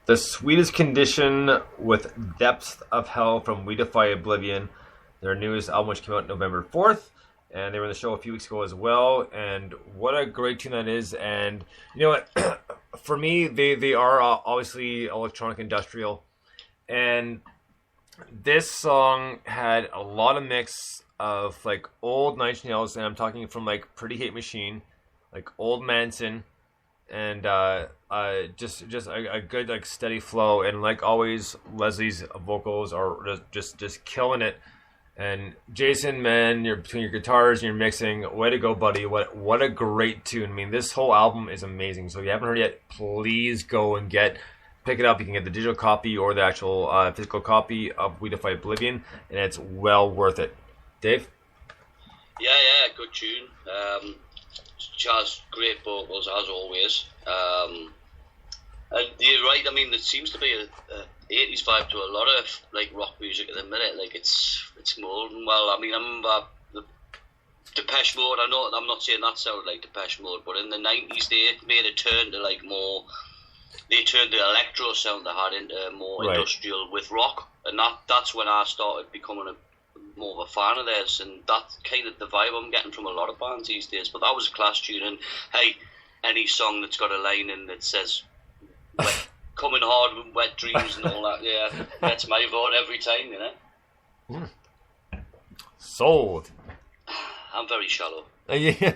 The Sweetest Condition with Depths of Hell from We Defy Oblivion, their newest album, which came out November 4th. And they were on the show a few weeks ago as well. And what a great tune that is. And you know what? For me, they are obviously electronic industrial. And this song had a lot of mix of like old Nine Inch Nails. And I'm talking from like Pretty Hate Machine, like old Manson. And just a good like steady flow. And like always, Leslie's vocals are just killing it. And Jason, man, you're between your guitars and your mixing, way to go, buddy! What a great tune! I mean, this whole album is amazing. So if you haven't heard it yet, please go and pick it up. You can get the digital copy or the actual physical copy of We Defy Oblivion, and it's well worth it. Dave? Yeah, good tune. Chaz, great vocals as always. And you're right. I mean, it seems to be a 80s vibe to a lot of like rock music at the minute. Like it's molding well. I mean, I remember the Depeche Mode. I know I'm not saying that sounded like Depeche Mode, but in the 90s they made a turn to like more. They turned the electro sound they had into more industrial with rock, and that's when I started becoming more of a fan of theirs, and that's kind of the vibe I'm getting from a lot of bands these days. But that was a class tune, and hey, any song that's got a line in that says coming hard with wet dreams and all that, yeah, that's my vote every time, you know. Sold. I'm very shallow. Yeah.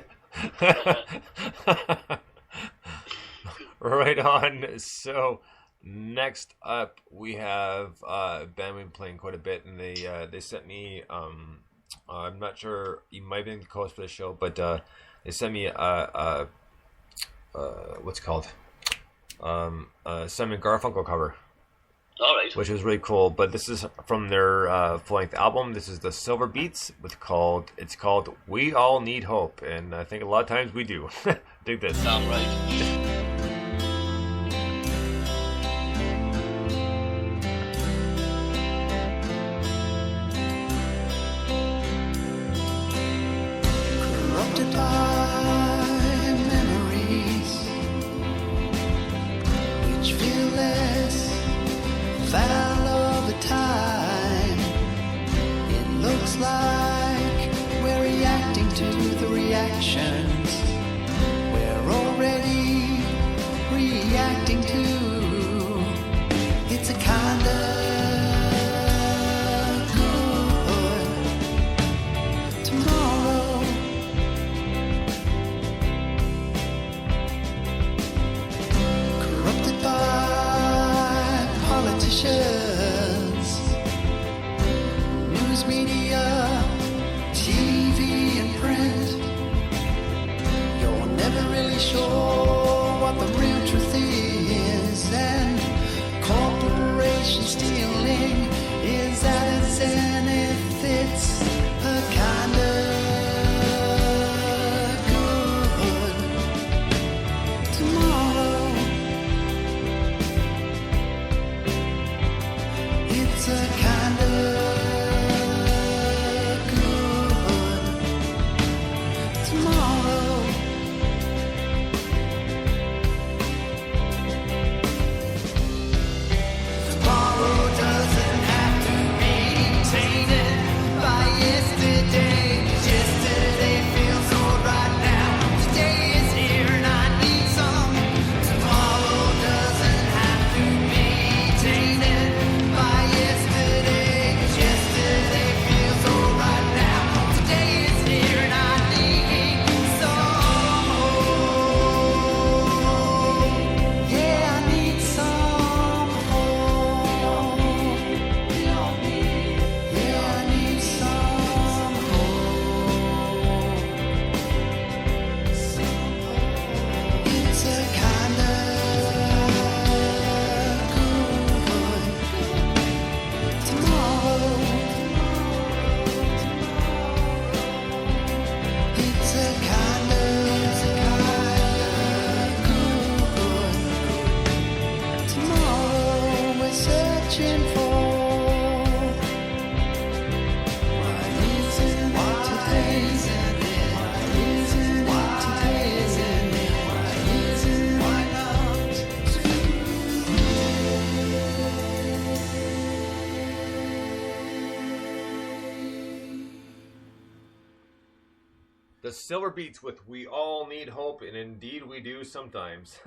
Right on. So next up we have a band we've been playing quite a bit, and they sent me I'm not sure, you might be close for the show, but they sent me what's it called, Simon Garfunkel cover. All right. Which was really cool. But this is from their full-length album. This is the Silver Beats. It's called We All Need Hope, and I think a lot of times we do. Dig this. Sound right. Silver Beats with "We All Need Hope," and indeed we do sometimes.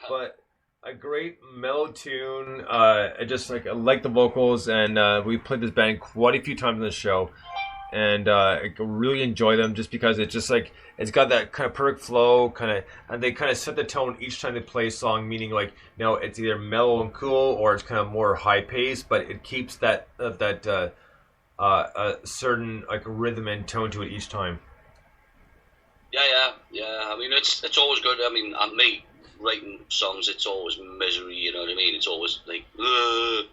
But a great mellow tune. I like the vocals, and we played this band quite a few times on the show, and I really enjoy them just because it's just like it's got that kind of perfect flow, and they kind of set the tone each time they play a song. Meaning, like, it's either mellow and cool, or it's kind of more high paced, but it keeps that a certain like rhythm and tone to it each time. Yeah. I mean, it's always good. I mean, me writing songs, it's always misery. You know what I mean? It's always like the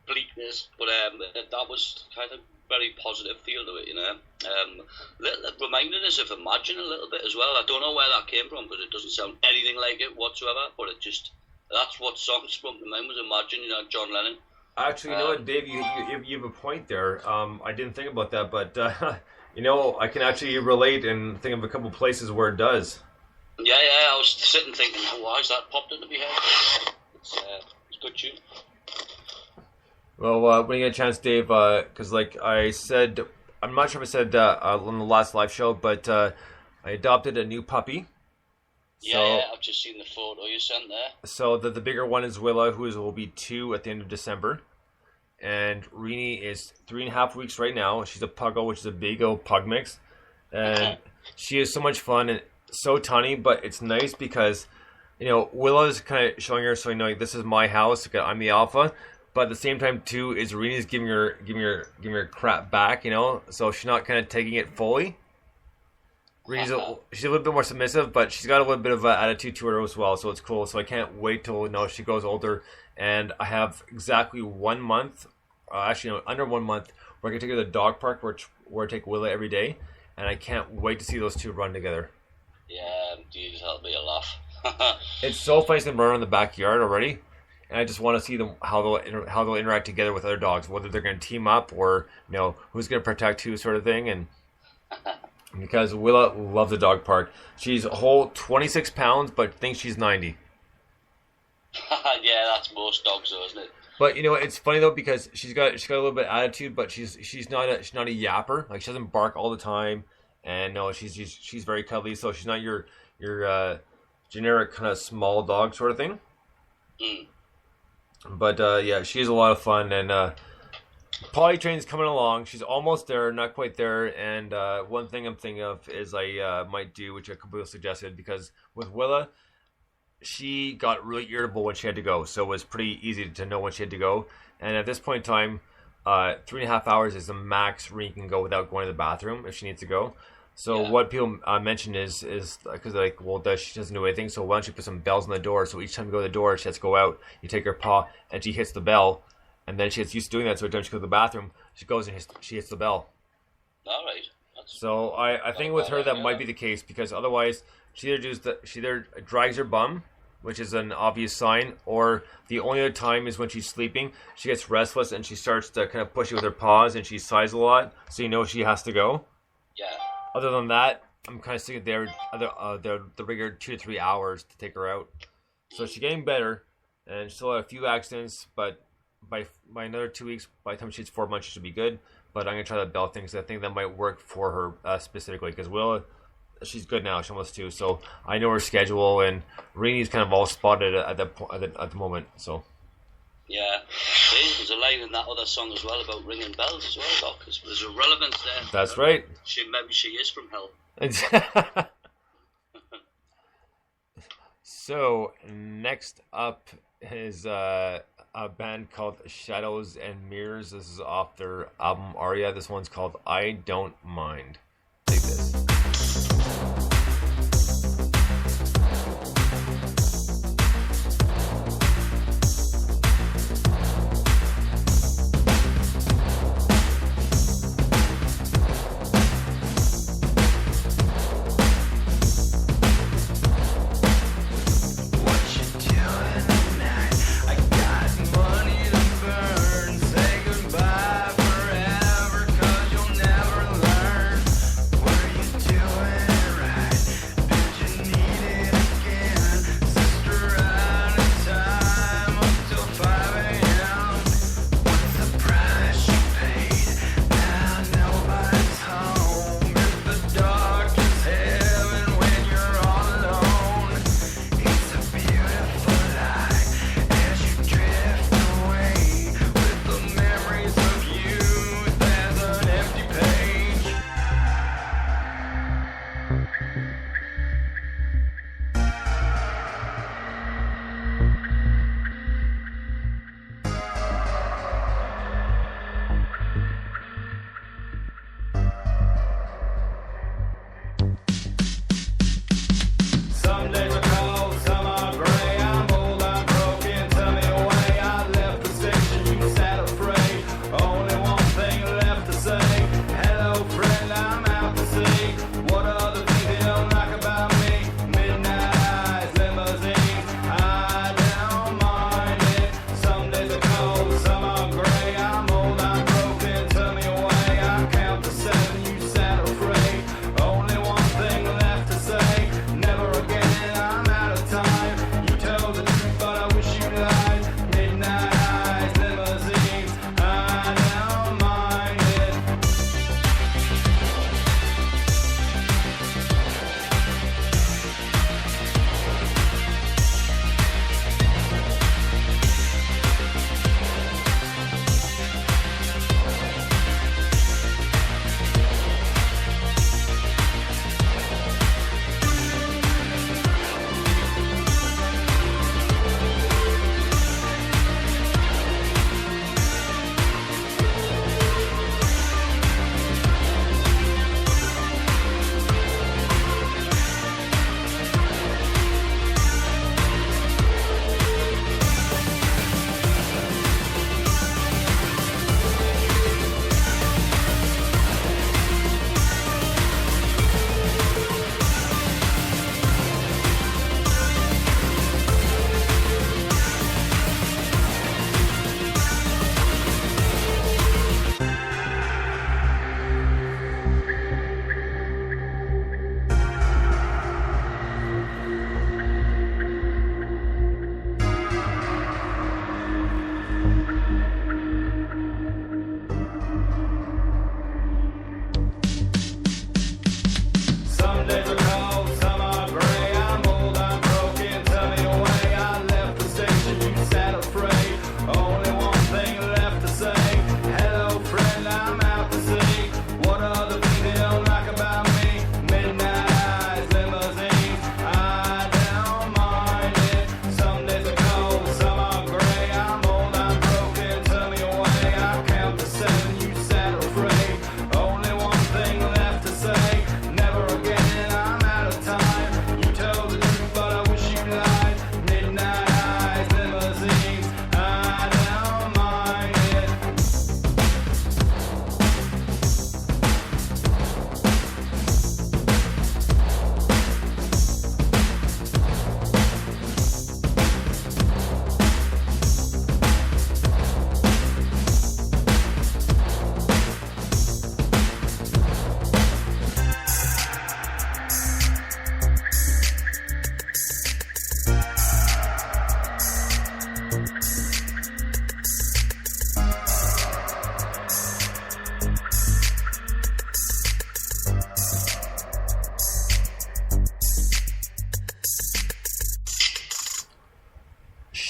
bleakness. But that was kind of very positive feel to it. It reminded us of Imagine a little bit as well. I don't know where that came from because it doesn't sound anything like it whatsoever. But that's what song sprung to mind was Imagine. John Lennon. Actually, you know what, Dave? You have a point there. I didn't think about that, but I can actually relate and think of a couple places where it does. Yeah. I was sitting thinking, why is that popped into my head? It's a good tune. Well, when you get a chance, Dave, because like I said, I'm not sure if I said on the last live show, but I adopted a new puppy. Yeah, I've just seen the photo you sent there. So the bigger one is Willa, who will be 2 at the end of December. And Rini is 3.5 weeks right now. She's a puggle, which is a big old pug mix. And she is so much fun and so tiny, but it's nice because, Willa's kind of showing her, so this is my house, I'm the alpha. But at the same time, too, is Rini's giving her crap back, so she's not kind of taking it fully. She's a little bit more submissive, but she's got a little bit of an attitude to her as well, so it's cool. So I can't wait till she goes older, and I have exactly 1 month, under 1 month, where I can take her to the dog park where I take Willa every day, and I can't wait to see those two run together. Yeah, indeed, that'll be a laugh. It's so funny seeing them run in the backyard already, and I just want to see them how they'll interact together with other dogs, whether they're going to team up or who's going to protect who, sort of thing, and. Because Willa loves the dog park. She's a whole 26 pounds, but thinks she's 90. Yeah, that's most dogs, though, isn't it? But it's funny though because she's got a little bit of attitude, but she's not a yapper. Like, she doesn't bark all the time, and no, she's very cuddly. So she's not your generic kind of small dog sort of thing. But yeah, she's a lot of fun, and. Potty train's coming along. She's almost there, not quite there. And one thing I'm thinking of is I might do, which a couple people suggested, because with Willa, she got really irritable when she had to go. So it was pretty easy to know when she had to go. And at this point in time, 3.5 hours is the max Rini can go without going to the bathroom if she needs to go. So what people mentioned is because they're like, well, she doesn't do anything. So why don't you put some bells on the door? So each time you go to the door, she has to go out. You take her paw and she hits the bell. And then she gets used to doing that, so every time she goes to the bathroom, she goes and she hits the bell. All right. So I think with her that might be the case, because otherwise she either drags her bum, which is an obvious sign, or the only other time is when she's sleeping. She gets restless and she starts to kind of push it with her paws, and she sighs a lot, so she has to go. Yeah. Other than that, I'm kind of sticking there the regular 2 to 3 hours to take her out. So she's getting better, and still had a few accidents, but. By another 2 weeks, by the time she's 4 months, she should be good. But I'm going to try that bell thing, because I think that might work for her specifically. Because Willa, she's good now. She's almost 2. So I know her schedule, and Rini's kind of all spotted at the moment. So. Yeah. There's a line in that other song as well about ringing bells as well, Doc. Because there's a relevance there. That's right. Maybe she is from hell. So, next up is... a band called Shadows and Mirrors. This is off their album Aria. This one's called I Don't Mind. Take this.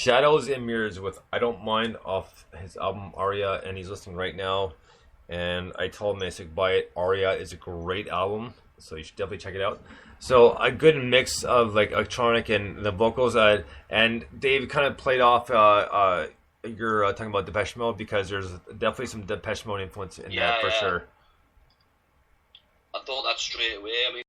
Shadows and Mirrors with I Don't Mind off his album Aria, and he's listening right now. And I told him I said buy it. Aria is a great album, so you should definitely check it out. So a good mix of like electronic and the vocals. And Dave kind of played off. You're talking about Depeche Mode because there's definitely some Depeche Mode influence in that for sure. I thought that straight away. I mean,